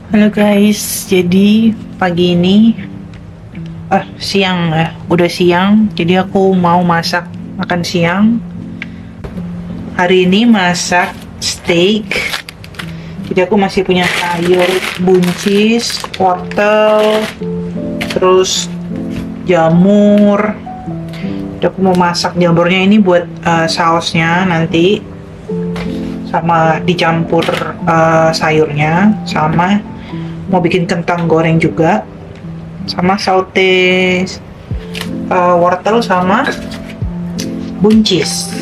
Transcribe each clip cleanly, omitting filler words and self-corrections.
Halo guys, jadi pagi ini, siang ya, udah siang. Jadi aku mau masak makan siang. Hari ini masak steak. Jadi aku masih punya sayur buncis, wortel, terus jamur. Jadi aku mau masak jamurnya ini buat sausnya nanti, sama dicampur sayurnya, sama mau bikin kentang goreng juga, sama saute wortel sama buncis.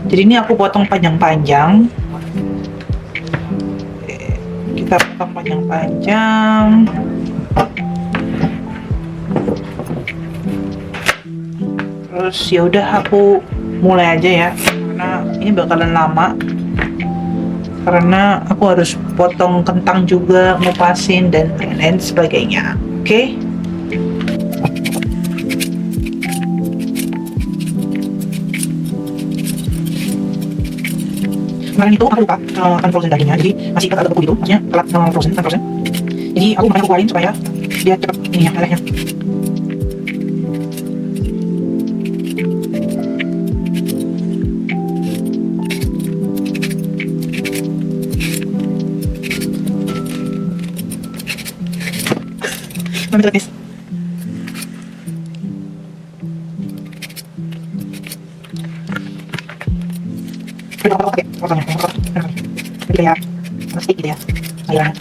Jadi ini aku potong panjang-panjang. Kita potong panjang-panjang. Terus ya udah aku mulai aja ya, karena ini bakalan lama. Karena aku harus potong kentang juga, ngupasin dan lain-lain sebagainya. Oke? Kemarin itu aku lupa unfrozen dagingnya, jadi masih agak beku gitu, maksudnya telat frozen. Jadi aku makanya aku keluarin supaya dia cepet ini ya, melelehnya. Mana guys? Udah aku pakai wortelnya, jadi kayak steak gitu ya, sayurnya.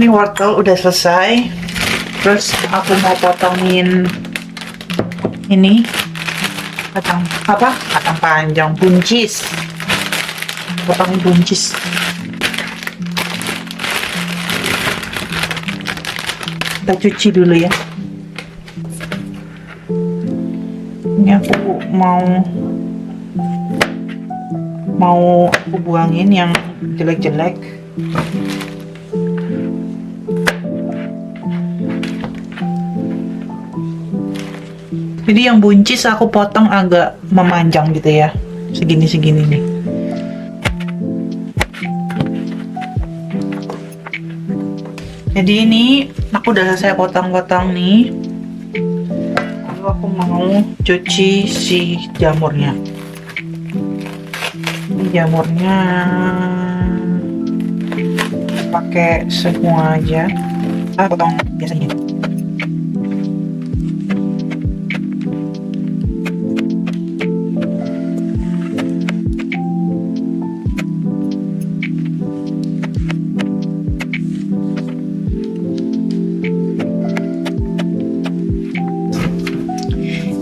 Ini wortel udah selesai. Terus aku mau potongin ini kacang panjang, buncis. Potongin buncis. Kita cuci dulu ya. Ini aku mau aku buangin yang jelek-jelek. Jadi yang buncis aku potong agak memanjang gitu ya, segini-segini nih. Jadi ini aku udah selesai potong-potong nih. Lalu aku mau cuci si jamurnya. Ini jamurnya pakai semua aja. Potong biasa ini.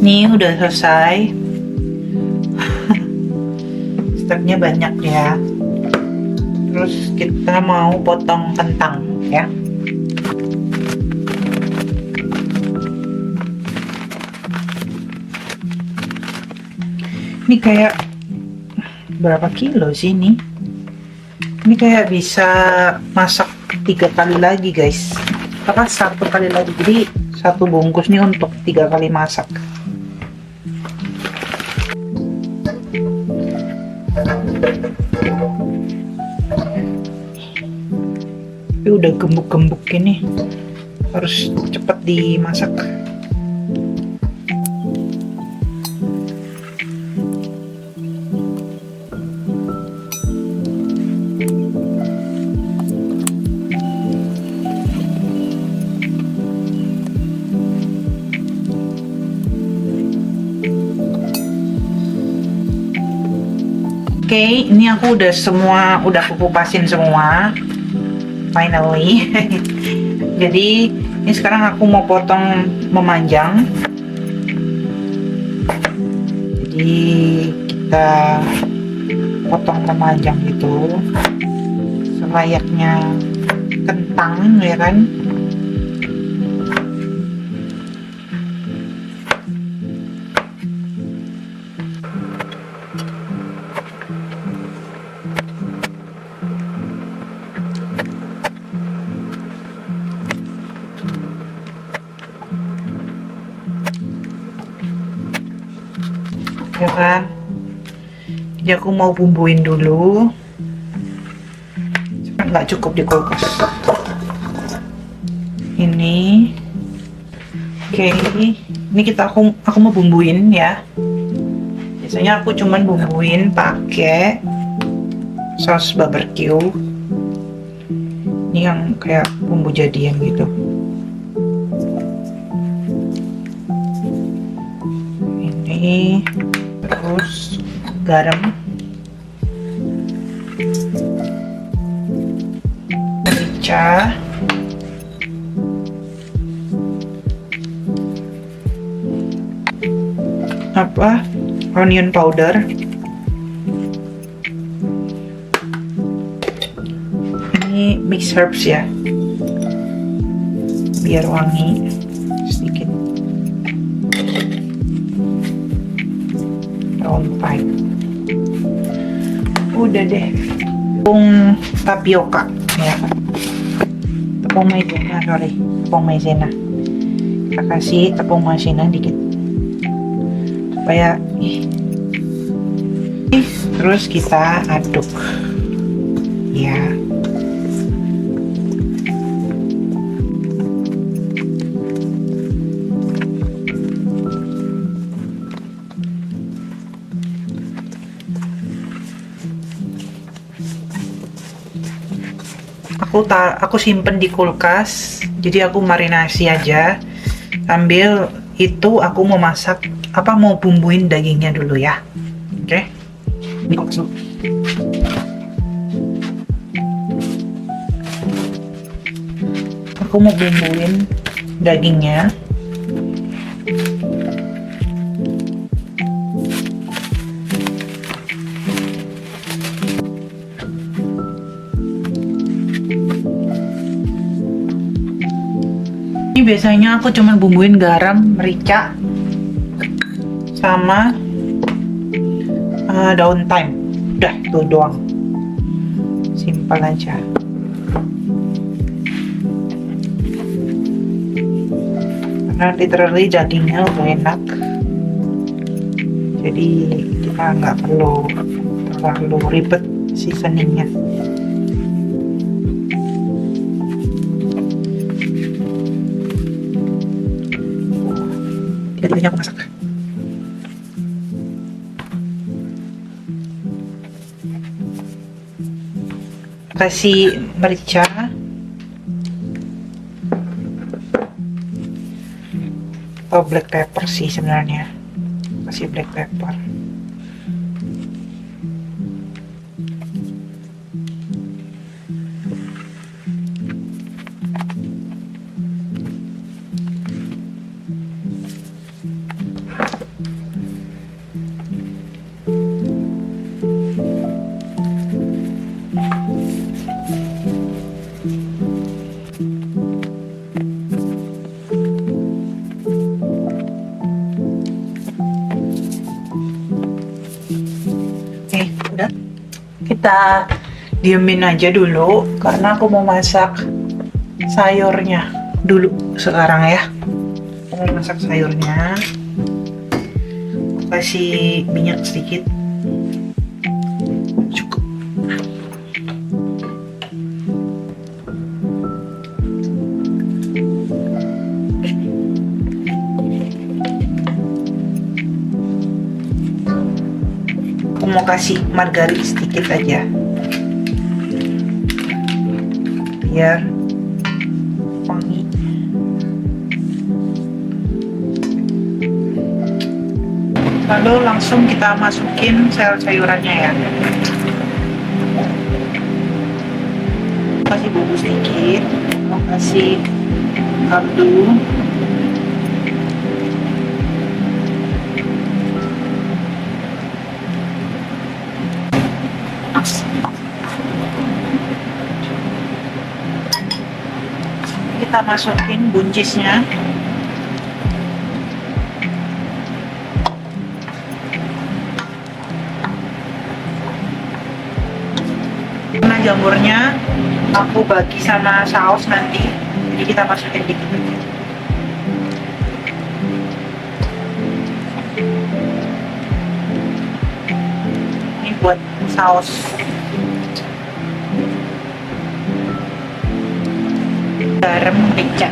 Ini udah selesai. Stepnya banyak ya. Terus kita mau potong kentang ya. Ini kayak berapa kilo sih ini? Ini kayak bisa masak 3 kali lagi guys. Apa 1 kali lagi? Jadi 1 bungkus nih untuk 3 kali masak. Tapi udah gembuk-gembuk gini. harus cepat dimasak. Oke, ini aku udah aku kupasin semua. Finally. Jadi, ini sekarang aku mau potong memanjang. Jadi, kita potong memanjang gitu. Selayaknya kentang, ya kan? Ya kan, jadi aku mau bumbuin dulu. Nggak cukup di kulkas ini. Oke, ini aku mau bumbuin ya. Biasanya aku cuman bumbuin pakai saus barbecue. Ini yang kayak bumbu jadian gitu. Ini terus garam, merica, onion powder, ini mix herbs ya, biar wangi sedikit, daun thyme. Udah deh, tepung tapioka ya, tepung maizena. Kita kasih tepung maizena dikit supaya terus kita aduk ya. Aku simpen di kulkas, jadi aku marinasi aja. Sambil itu aku mau mau bumbuin dagingnya dulu ya. Oke. Ini kulkas dulu. Aku mau bumbuin dagingnya. Ini biasanya aku cuma bumbuin garam, merica, sama daun thyme. Udah, itu doang. Simpel aja. Karena literally dagingnya udah enak. Jadi kita nggak perlu terlalu ribet seasoningnya. Jadinya aku masak. Kasih merica, atau black pepper sih sebenarnya. Kasih black pepper. Udah, kita diemin aja dulu karena aku mau masak sayurnya dulu sekarang ya. Aku mau masak sayurnya. Kasih minyak sedikit. Cukup. mau kasih margarin sedikit aja biar wangi. Lalu langsung kita masukin sayur-sayurannya ya. Kasih bumbu sedikit, mau kasih kaldu, kita masukin buncisnya. Karena jamurnya aku bagi sama saus nanti, jadi kita masukin dikit. Ini buat saus. Garam merica.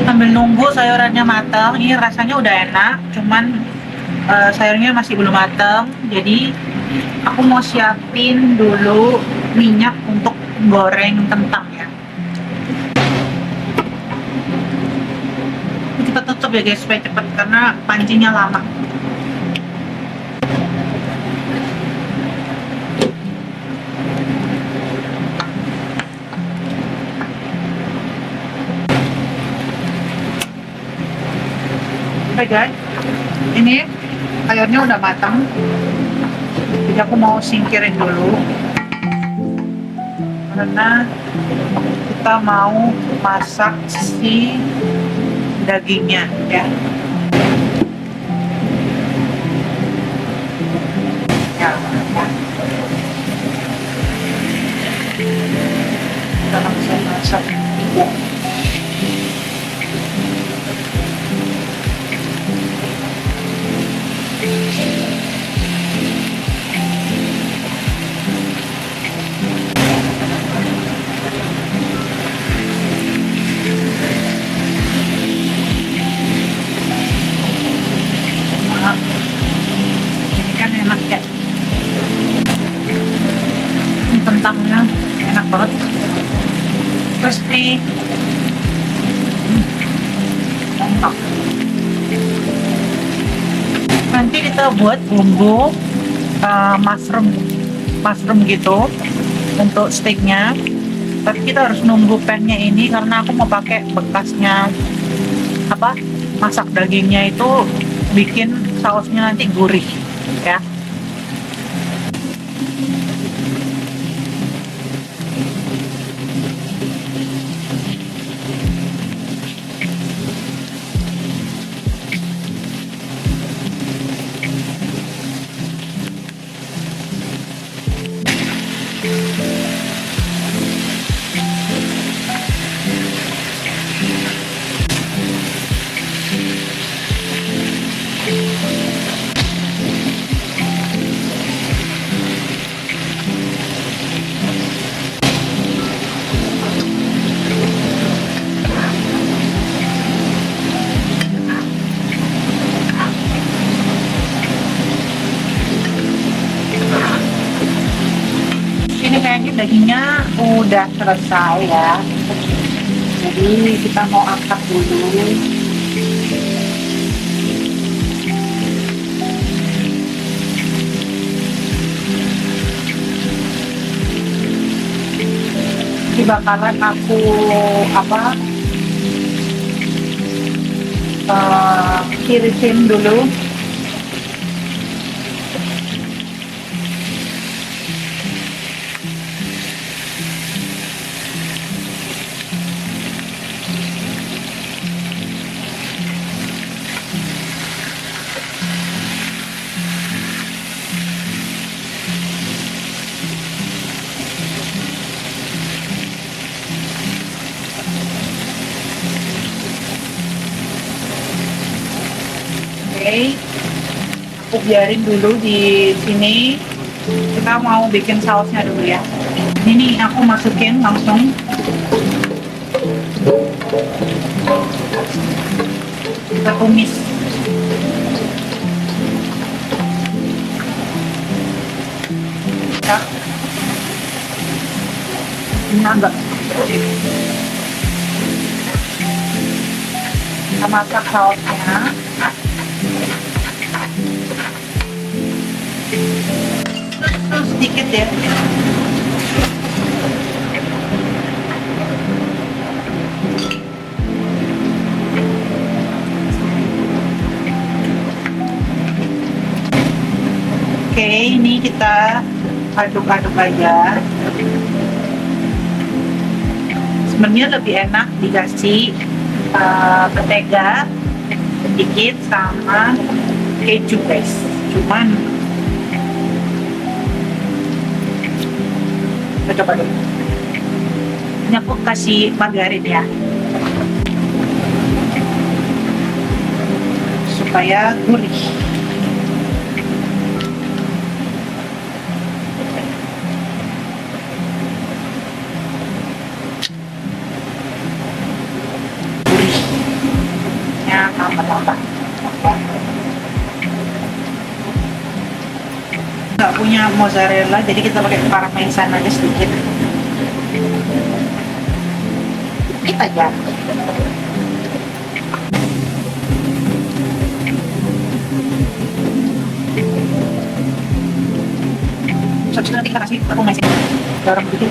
Sambil nunggu sayurannya matang, ini rasanya udah enak, cuman sayurnya masih belum matang, jadi aku mau siapin dulu minyak untuk goreng kentang ya. Kita tutup ya guys supaya cepet karena pancinya lama. Oke guys, ini sayurnya udah matang, jadi aku mau singkirin dulu karena kita mau masak si dagingnya ya. Kita langsung masak. Ini kan enak ya, ini kentangnya enak banget, crispy, mantap. Nanti kita buat bumbu mushroom gitu untuk steaknya, tapi kita harus nunggu pannya ini karena aku mau pakai bekasnya masak dagingnya itu bikin sausnya nanti gurih ya. Ini kayaknya dagingnya udah selesai ya, jadi kita mau angkat dulu. Ini bakalan aku tirisin dulu. Oke. Aku biarin dulu di sini. Kita mau bikin sausnya dulu ya. Ini aku masukin langsung. Kita tumis. Ya. Ini agak. Kita masak sausnya. Sedikit ya. Oke, ini kita aduk-aduk aja. Sebenarnya lebih enak dikasih mentega sedikit sama keju guys. Cuman kita coba dulu. Ini aku kasih margarin ya, supaya gurih. Gurihnya tambah-tambah. Nggak punya mozzarella, jadi kita pakai parmesan aja sedikit. Sedikit aja. Habis itu nanti kita kasih tepung maizena, garam sedikit.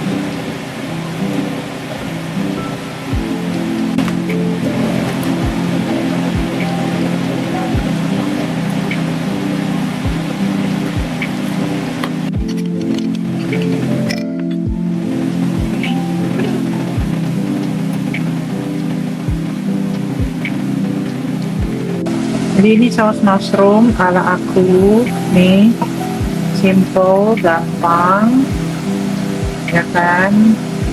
Jadi ini saus mushroom ala aku nih, simple, gampang, ya kan,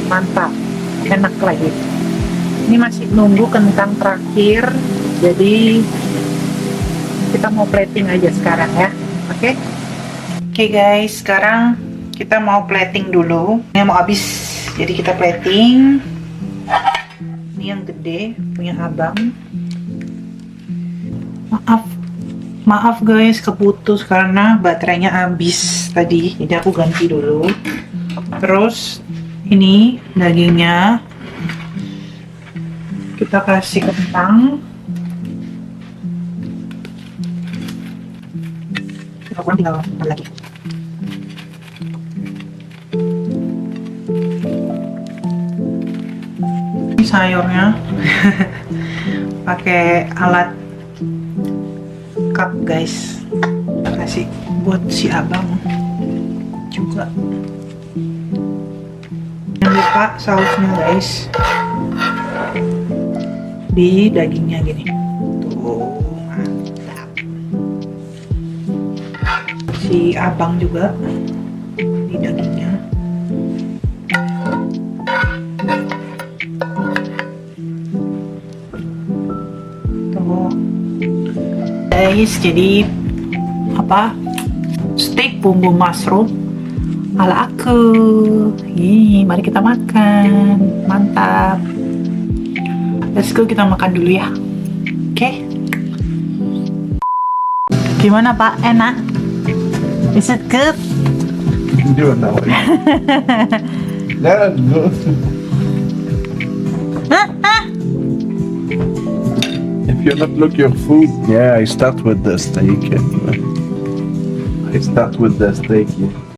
mantap, enak lagi. Ini masih nunggu kentang terakhir, jadi kita mau plating aja sekarang ya, oke? Oke guys, sekarang kita mau plating dulu. Ini mau habis, jadi kita plating. Ini yang gede punya abang. Maaf guys, keputus karena baterainya habis tadi, jadi aku ganti dulu. Terus ini dagingnya kita kasih kentang. Kita kurang tinggal lagi. Ini sayurnya pakai alat cup guys, kasih buat si abang juga. Jangan lupa sausnya guys, di dagingnya gini tuh, mantap. Si abang juga di dagingnya. Tuh guys, jadi apa, steak bumbu mushroom ala aku. Mari kita makan, mantap. Let's go, kita makan dulu ya. Oke. Gimana Pak, enak? Is it good? You don't know it. That's good. If you not look your food, yeah, I start with the steak. I start with the steak. Yeah.